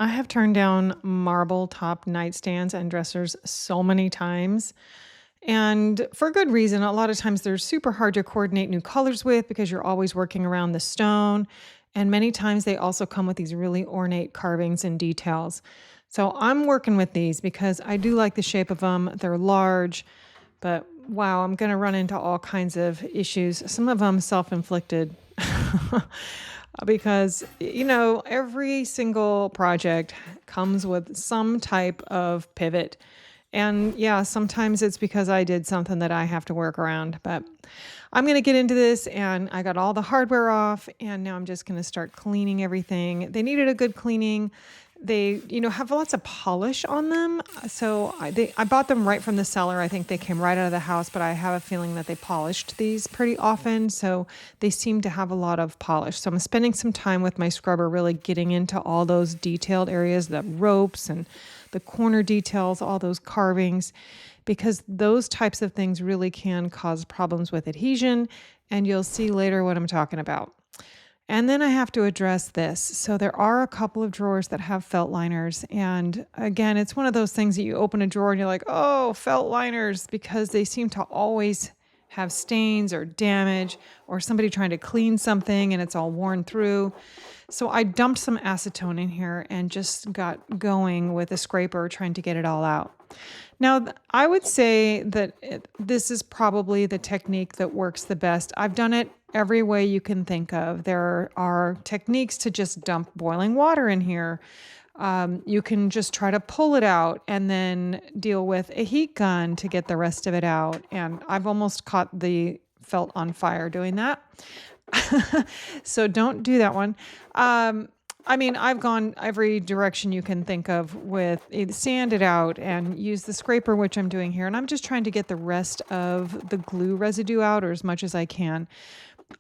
I have turned down marble top nightstands and dressers so many times, and for good reason. A lot of times they're super hard to coordinate new colors with because you're always working around the stone. And many times they also come with these really ornate carvings and details. So I'm working with these because I do like the shape of them. They're large, but wow, I'm going to run into all kinds of issues. Some of them self inflicted. Because every single project comes with some type of pivot. And yeah, sometimes it's because I did something that I have to work around, but I'm going to get into this, and I got all the hardware off, and now I'm just going to start cleaning everything. They needed a good cleaning. They, have lots of polish on them. So I bought them right from the seller. I think they came right out of the house, but I have a feeling that they polished these pretty often. So they seem to have a lot of polish. So I'm spending some time with my scrubber, really getting into all those detailed areas, the ropes and the corner details, all those carvings, because those types of things really can cause problems with adhesion. And you'll see later what I'm talking about. And then I have to address this. So there are a couple of drawers that have felt liners. And again, it's one of those things that you open a drawer and you're like, oh, felt liners, because they seem to always have stains or damage, or somebody trying to clean something and it's all worn through. So I dumped some acetone in here and just got going with a scraper trying to get it all out. Now, I would say that this is probably the technique that works the best. I've done it every way you can think of. There are techniques to just dump boiling water in here. You can just try to pull it out and then deal with a heat gun to get the rest of it out. And I've almost caught the felt on fire doing that. So don't do that one. I've gone every direction you can think of with sand it out and use the scraper, which I'm doing here. And I'm just trying to get the rest of the glue residue out, or as much as I can.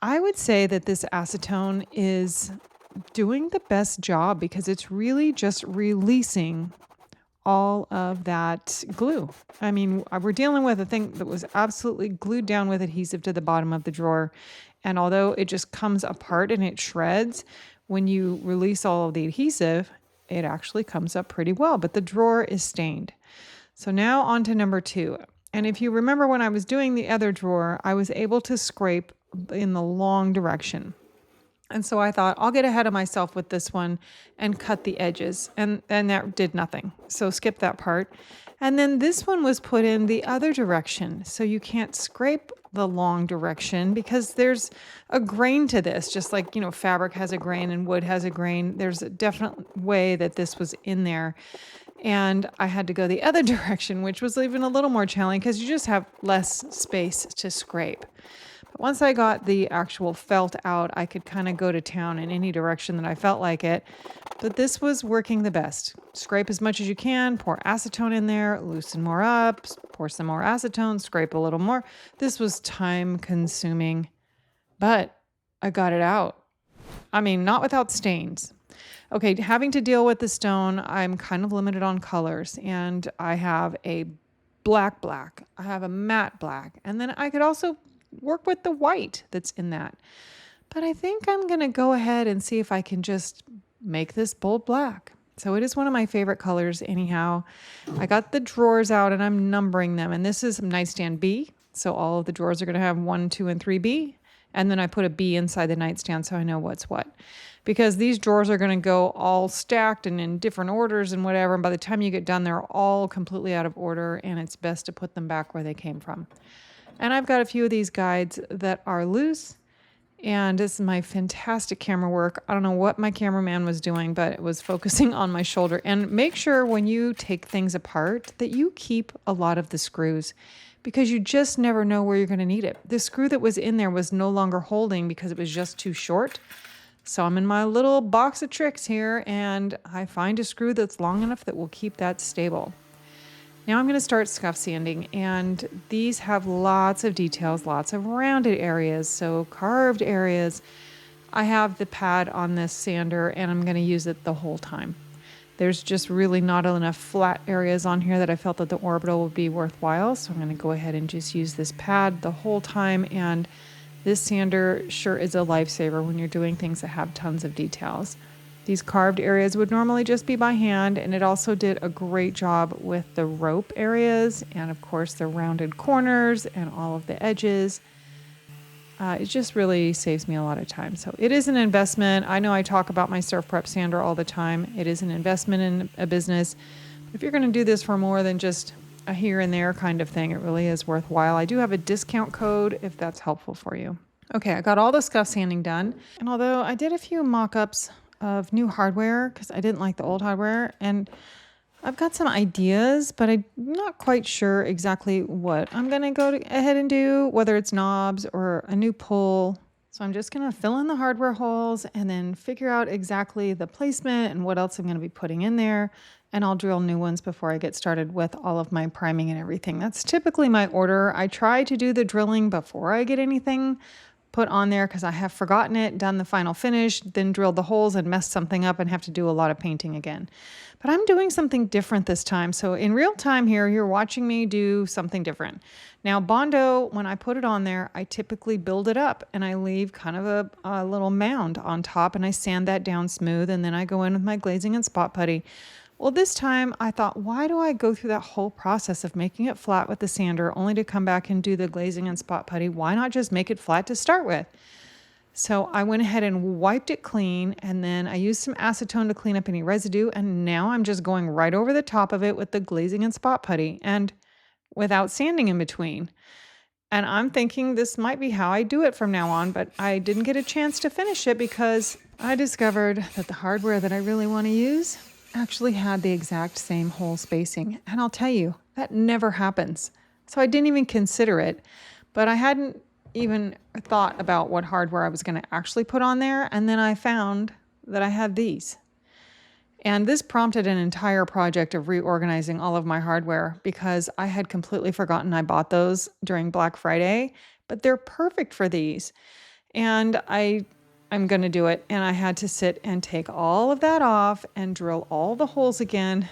I would say that this acetone is doing the best job because it's really just releasing all of that glue. We're dealing with a thing that was absolutely glued down with adhesive to the bottom of the drawer. And although it just comes apart and it shreds, when you release all of the adhesive, it actually comes up pretty well, but the drawer is stained. So now on to number 2. And if you remember when I was doing the other drawer, I was able to scrape in the long direction. And so I thought, I'll get ahead of myself with this one and cut the edges. And that did nothing. So skip that part. And then this one was put in the other direction. So you can't scrape the long direction because there's a grain to this. Just like, fabric has a grain and wood has a grain. There's a definite way that this was in there. And I had to go the other direction, which was even a little more challenging because you just have less space to scrape. But once I got the actual felt out, I could kind of go to town in any direction that I felt like it. But this was working the best. Scrape as much as you can, pour acetone in there, loosen more up, pour some more acetone, scrape a little more. This was time consuming, but I got it out. Not without stains. Okay, having to deal with the stone, I'm kind of limited on colors, and I have a black, I have a matte black, and then I could also work with the white that's in that. But I think I'm going to go ahead and see if I can just make this bold black. So it is one of my favorite colors anyhow. I got the drawers out and I'm numbering them. And this is nightstand B. So all of the drawers are going to have 1, 2, and 3B. And then I put a B inside the nightstand so I know what's what. Because these drawers are going to go all stacked and in different orders and whatever. And by the time you get done, they're all completely out of order. And it's best to put them back where they came from. And I've got a few of these guides that are loose. And this is my fantastic camera work. I don't know what my cameraman was doing, but it was focusing on my shoulder. And make sure when you take things apart that you keep a lot of the screws, because you just never know where you're going to need it. The screw that was in there was no longer holding because it was just too short. So I'm in my little box of tricks here, and I find a screw that's long enough that will keep that stable. Now I'm going to start scuff sanding, and these have lots of details, lots of rounded areas, so carved areas. I have the pad on this sander, and I'm going to use it the whole time. There's just really not enough flat areas on here that I felt that the orbital would be worthwhile, so I'm going to go ahead and just use this pad the whole time, and this sander sure is a lifesaver when you're doing things that have tons of details. These carved areas would normally just be by hand, and it also did a great job with the rope areas and, of course, the rounded corners and all of the edges. It just really saves me a lot of time. So it is an investment. I know I talk about my Surf Prep sander all the time. It is an investment in a business. If you're going to do this for more than just a here and there kind of thing, it really is worthwhile. I do have a discount code if that's helpful for you. Okay, I got all the scuff sanding done. And although I did a few mock-ups of new hardware because I didn't like the old hardware, and I've got some ideas, but I'm not quite sure exactly what I'm going to go ahead and do, whether it's knobs or a new pull. So I'm just going to fill in the hardware holes and then figure out exactly the placement and what else I'm going to be putting in there. And I'll drill new ones before I get started with all of my priming and everything. That's typically my order. I try to do the drilling before I get anything put on there because I have forgotten it, done the final finish, then drilled the holes and messed something up and have to do a lot of painting again. But I'm doing something different this time. So in real time here, you're watching me do something different. Now, Bondo, when I put it on there, I typically build it up and I leave kind of a little mound on top and I sand that down smooth, and then I go in with my glazing and spot putty. Well, this time I thought, why do I go through that whole process of making it flat with the sander only to come back and do the glazing and spot putty? Why not just make it flat to start with? So I went ahead and wiped it clean, and then I used some acetone to clean up any residue, and now I'm just going right over the top of it with the glazing and spot putty and without sanding in between. And I'm thinking this might be how I do it from now on, but I didn't get a chance to finish it because I discovered that the hardware that I really want to use actually had the exact same hole spacing. And I'll tell you, that never happens. So I didn't even consider it, but I hadn't even thought about what hardware I was going to actually put on there. And then I found that I had these. And this prompted an entire project of reorganizing all of my hardware because I had completely forgotten I bought those during Black Friday, but they're perfect for these. And I'm going to do it. And I had to sit and take all of that off and drill all the holes again.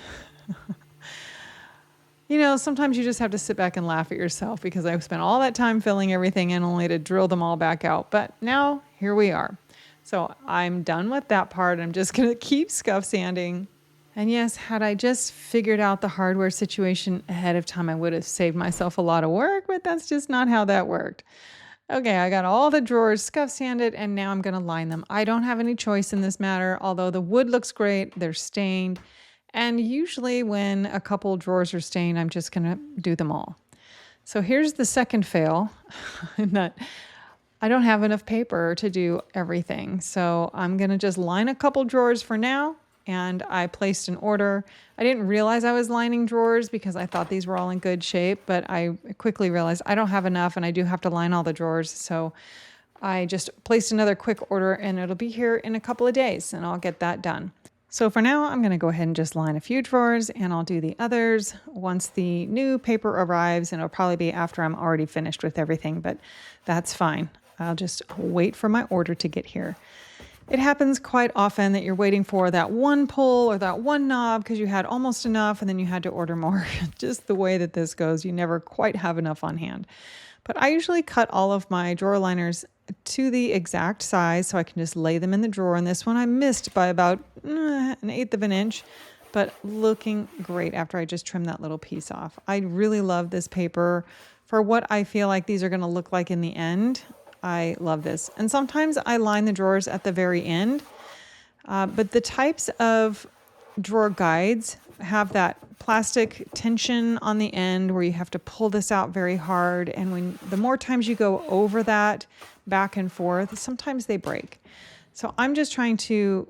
You know, sometimes you just have to sit back and laugh at yourself because I spent all that time filling everything in only to drill them all back out. But now here we are. So I'm done with that part. I'm just going to keep scuff sanding. And yes, had I just figured out the hardware situation ahead of time, I would have saved myself a lot of work, but that's just not how that worked. Okay, I got all the drawers scuff sanded, and now I'm going to line them. I don't have any choice in this matter, although the wood looks great. They're stained. And usually when a couple drawers are stained, I'm just going to do them all. So here's the second fail, in that I don't have enough paper to do everything. So I'm going to just line a couple drawers for now. And I placed an order. I didn't realize I was lining drawers because I thought these were all in good shape, but I quickly realized I don't have enough and I do have to line all the drawers. So I just placed another quick order and it'll be here in a couple of days and I'll get that done. So for now, I'm going to go ahead and just line a few drawers and I'll do the others once the new paper arrives, and it'll probably be after I'm already finished with everything, but that's fine. I'll just wait for my order to get here. It happens quite often that you're waiting for that one pull or that one knob because you had almost enough and then you had to order more. Just the way that this goes, you never quite have enough on hand. But I usually cut all of my drawer liners to the exact size so I can just lay them in the drawer. And this one I missed by about an eighth of an inch, but looking great after I just trimmed that little piece off. I really love this paper for what I feel like these are going to look like in the end. I love this. And sometimes I line the drawers at the very end, but the types of drawer guides have that plastic tension on the end where you have to pull this out very hard. And the more times you go over that back and forth, sometimes they break. So I'm just trying to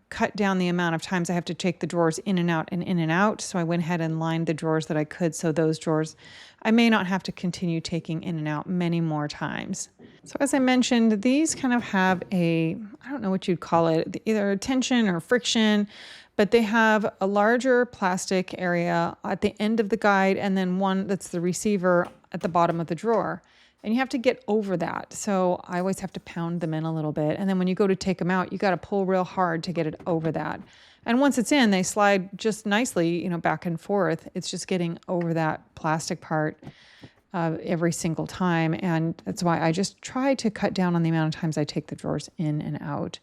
cut down the amount of times I have to take the drawers in and out and in and out. So I went ahead and lined the drawers that I could. So those drawers, I may not have to continue taking in and out many more times. So as I mentioned, these kind of have I don't know what you'd call it, either tension or friction, but they have a larger plastic area at the end of the guide and then one that's the receiver at the bottom of the drawer. And you have to get over that. So I always have to pound them in a little bit. And then when you go to take them out, you got to pull real hard to get it over that. And once it's in, they slide just nicely, back and forth. It's just getting over that plastic part every single time. And that's why I just try to cut down on the amount of times I take the drawers in and out.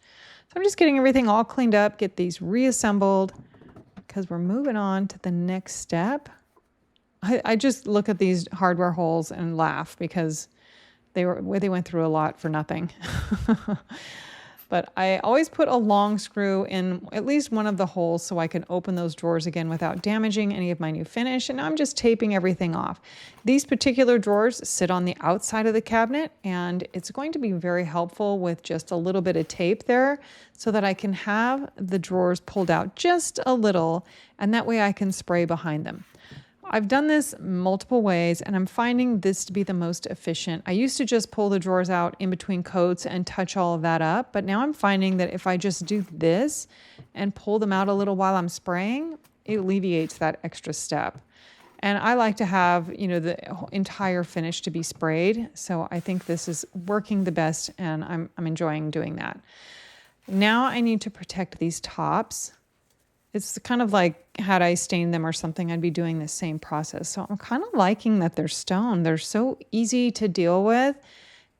So I'm just getting everything all cleaned up, get these reassembled because we're moving on to the next step. I just look at these hardware holes and laugh because they went through a lot for nothing. But I always put a long screw in at least one of the holes so I can open those drawers again without damaging any of my new finish. And now I'm just taping everything off. These particular drawers sit on the outside of the cabinet, and it's going to be very helpful with just a little bit of tape there so that I can have the drawers pulled out just a little, and that way I can spray behind them. I've done this multiple ways, and I'm finding this to be the most efficient. I used to just pull the drawers out in between coats and touch all of that up, but now I'm finding that if I just do this and pull them out a little while I'm spraying, it alleviates that extra step. And I like to have, the entire finish to be sprayed, so I think this is working the best, and I'm enjoying doing that. Now I need to protect these tops. It's kind of like had I stained them or something, I'd be doing the same process. So I'm kind of liking that they're stone. They're so easy to deal with.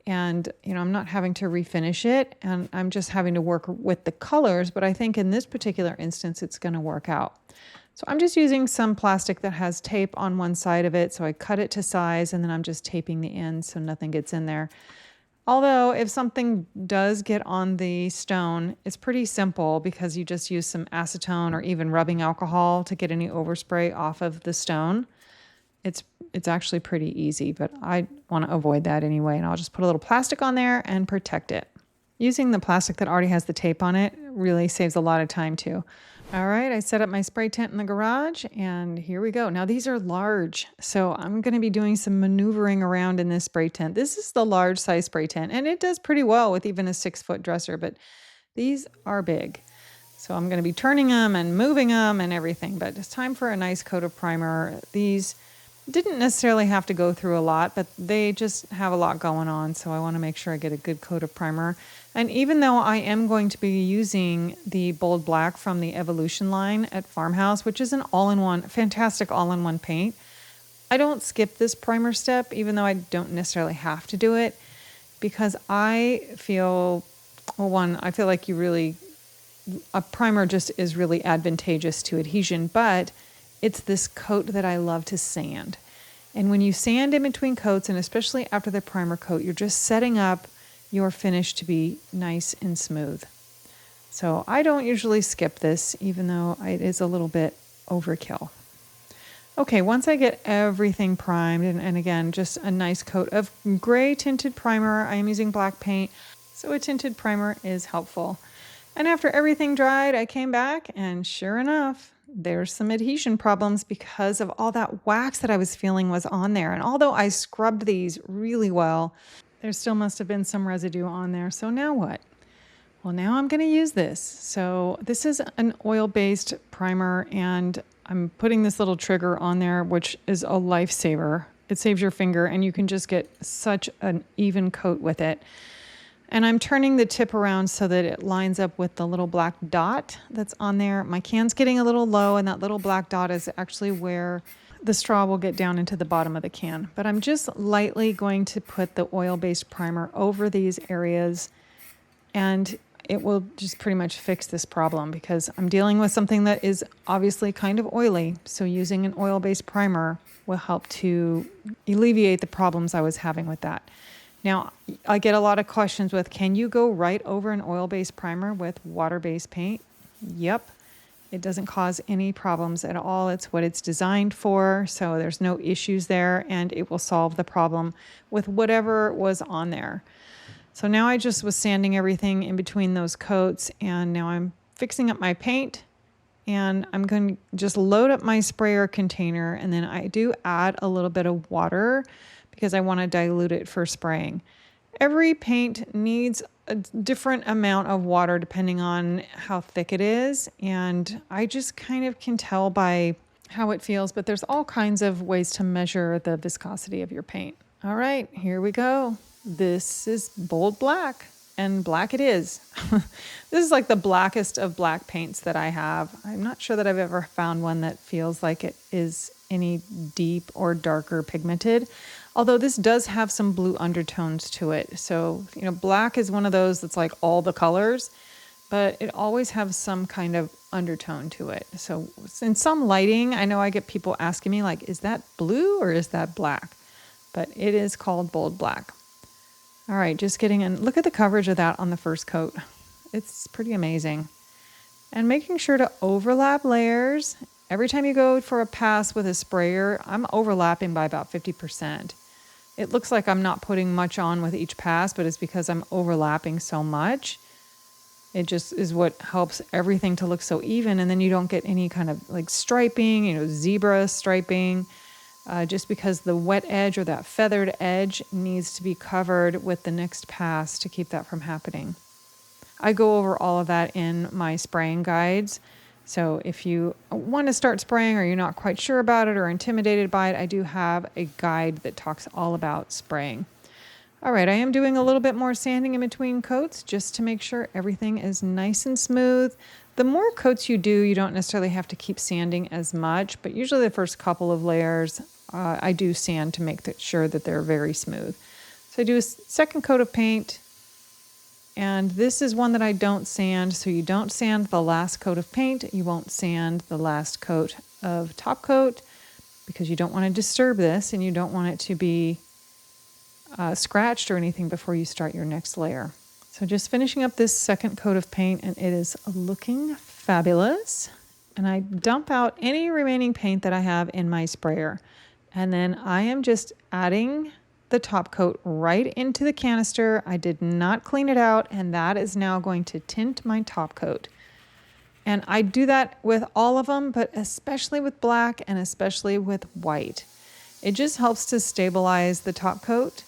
And, I'm not having to refinish it. And I'm just having to work with the colors. But I think in this particular instance, it's going to work out. So I'm just using some plastic that has tape on one side of it. So I cut it to size, and then I'm just taping the ends so nothing gets in there. Although if something does get on the stone, it's pretty simple because you just use some acetone or even rubbing alcohol to get any overspray off of the stone. It's actually pretty easy, but I want to avoid that anyway, and I'll just put a little plastic on there and protect it. Using the plastic that already has the tape on it really saves a lot of time too. All right, I set up my spray tent in the garage, and here we go. Now, these are large, so I'm going to be doing some maneuvering around in this spray tent. This is the large size spray tent, and it does pretty well with even a 6-foot dresser, but these are big. So I'm going to be turning them and moving them and everything, but it's time for a nice coat of primer. These didn't necessarily have to go through a lot, but they just have a lot going on, so I want to make sure I get a good coat of primer. And even though I am going to be using the Bold Black from the Evolution line at Farmhouse, which is an all-in-one, fantastic all-in-one paint, I don't skip this primer step, even though I don't necessarily have to do it, because I feel, I feel like a primer just is really advantageous to adhesion, but it's this coat that I love to sand. And when you sand in between coats, and especially after the primer coat, you're just setting up your finish to be nice and smooth. So I don't usually skip this, even though it is a little bit overkill. Okay, once I get everything primed, and again, just a nice coat of gray tinted primer. I am using black paint, so a tinted primer is helpful. And after everything dried, I came back, and sure enough, there's some adhesion problems because of all that wax that I was feeling was on there. And although I scrubbed these really well, there still must have been some residue on there. So now what? Well, now I'm going to use this. So this is an oil-based primer, and I'm putting this little trigger on there, which is a lifesaver. It saves your finger, and you can just get such an even coat with it. And I'm turning the tip around so that it lines up with the little black dot that's on there. My can's getting a little low, and that little black dot is actually where the straw will get down into the bottom of the can. But I'm just lightly going to put the oil-based primer over these areas, and it will just pretty much fix this problem because I'm dealing with something that is obviously kind of oily. So using an oil-based primer will help to alleviate the problems I was having with that. Now, I get a lot of questions with, can you go right over an oil-based primer with water-based paint? Yep. It doesn't cause any problems at all. It's what it's designed for, so there's no issues there, and it will solve the problem with whatever was on there. So now I just was sanding everything in between those coats, and now I'm fixing up my paint, and I'm going to just load up my sprayer container, and then I do add a little bit of water because I want to dilute it for spraying. Every paint needs a different amount of water depending on how thick it is, and I just kind of can tell by how it feels, but there's all kinds of ways to measure the viscosity of your paint. All right, here we go. This is Bold Black, and black it is. This is like the blackest of black paints that I have. I'm not sure that I've ever found one that feels like it is any deep or darker pigmented. Although this does have some blue undertones to it. So, black is one of those that's like all the colors. but it always has some kind of undertone to it. So in some lighting, I know I get people asking me like, is that blue or is that black? But it is called bold black. All right, just getting in. Look at the coverage of that on the first coat. It's pretty amazing. And making sure to overlap layers. Every time you go for a pass with a sprayer, I'm overlapping by about 50%. It looks like I'm not putting much on with each pass, but it's because I'm overlapping so much. It just is what helps everything to look so even, and then you don't get any kind of like striping, zebra striping, just because the wet edge or that feathered edge needs to be covered with the next pass to keep that from happening. I go over all of that in my spraying guides. So if you want to start spraying or you're not quite sure about it or intimidated by it, I do have a guide that talks all about spraying. All right, I am doing a little bit more sanding in between coats just to make sure everything is nice and smooth. The more coats you do, you don't necessarily have to keep sanding as much, but usually the first couple of layers, I do sand to make sure that they're very smooth. So I do a second coat of paint, and this is one that I don't sand. So you don't sand the last coat of paint. You won't sand the last coat of top coat because you don't want to disturb this and you don't want it to be scratched or anything before you start your next layer. So just finishing up this second coat of paint, and it is looking fabulous. And I dump out any remaining paint that I have in my sprayer. And then I am just adding the top coat right into the canister. I did not clean it out, and that is now going to tint my top coat. And I do that with all of them, but especially with black and especially with white. It just helps to stabilize the top coat.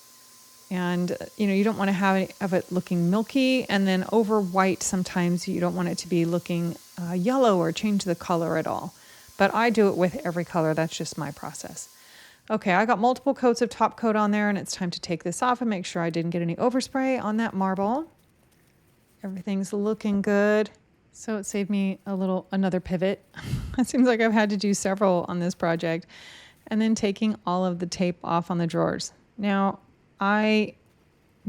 And, you don't want to have any of it looking milky, and then over white, sometimes you don't want it to be looking yellow or change the color at all. But I do it with every color. That's just my process. Okay, I got multiple coats of top coat on there, and it's time to take this off and make sure I didn't get any overspray on that marble. Everything's looking good. So it saved me another pivot. It seems like I've had to do several on this project. And then taking all of the tape off on the drawers. Now, I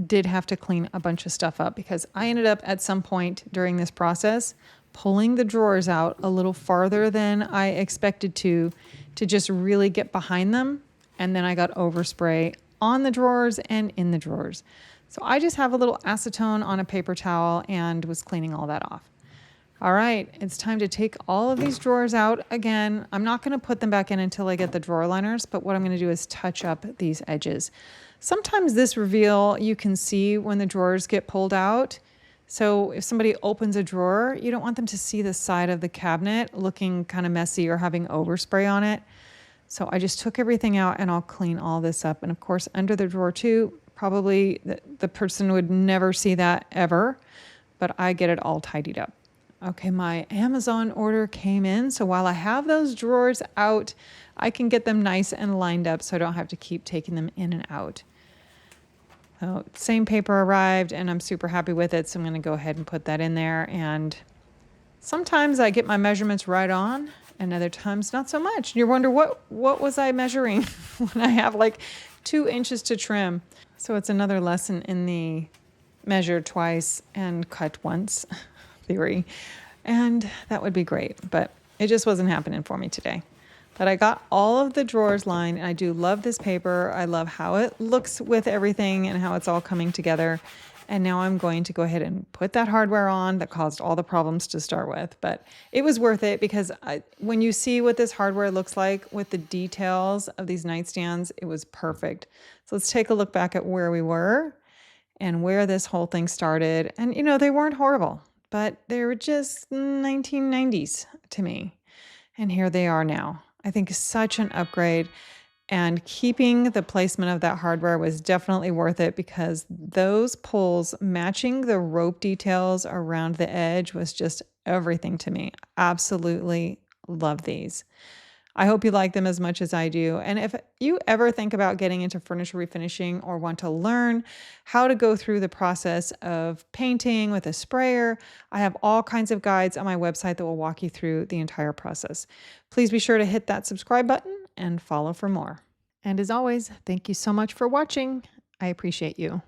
did have to clean a bunch of stuff up because I ended up at some point during this process pulling the drawers out a little farther than I expected to just really get behind them. And then I got overspray on the drawers and in the drawers. So I just have a little acetone on a paper towel and was cleaning all that off. All right, it's time to take all of these drawers out again. I'm not going to put them back in until I get the drawer liners, but what I'm going to do is touch up these edges. Sometimes this reveal you can see when the drawers get pulled out. So if somebody opens a drawer, you don't want them to see the side of the cabinet looking kind of messy or having overspray on it. So I just took everything out and I'll clean all this up. And of course, under the drawer too, probably the person would never see that ever, but I get it all tidied up. Okay, my Amazon order came in. So while I have those drawers out, I can get them nice and lined up so I don't have to keep taking them in and out. So same paper arrived and I'm super happy with it. So I'm going to go ahead and put that in there. And sometimes I get my measurements right on and other times not so much. You wonder what was I measuring when I have like 2 inches to trim. So it's another lesson in the measure twice and cut once theory. And that would be great, but it just wasn't happening for me today. But I got all of the drawers lined, and I do love this paper. I love how it looks with everything and how it's all coming together. And now I'm going to go ahead and put that hardware on that caused all the problems to start with. But it was worth it because when you see what this hardware looks like with the details of these nightstands, it was perfect. So let's take a look back at where we were and where this whole thing started. And, they weren't horrible, but they were just 1990s to me. And here they are now. I think such an upgrade, and keeping the placement of that hardware was definitely worth it because those pulls matching the rope details around the edge was just everything to me. Absolutely love these. I hope you like them as much as I do. And if you ever think about getting into furniture refinishing or want to learn how to go through the process of painting with a sprayer, I have all kinds of guides on my website that will walk you through the entire process. Please be sure to hit that subscribe button and follow for more. And as always, thank you so much for watching. I appreciate you.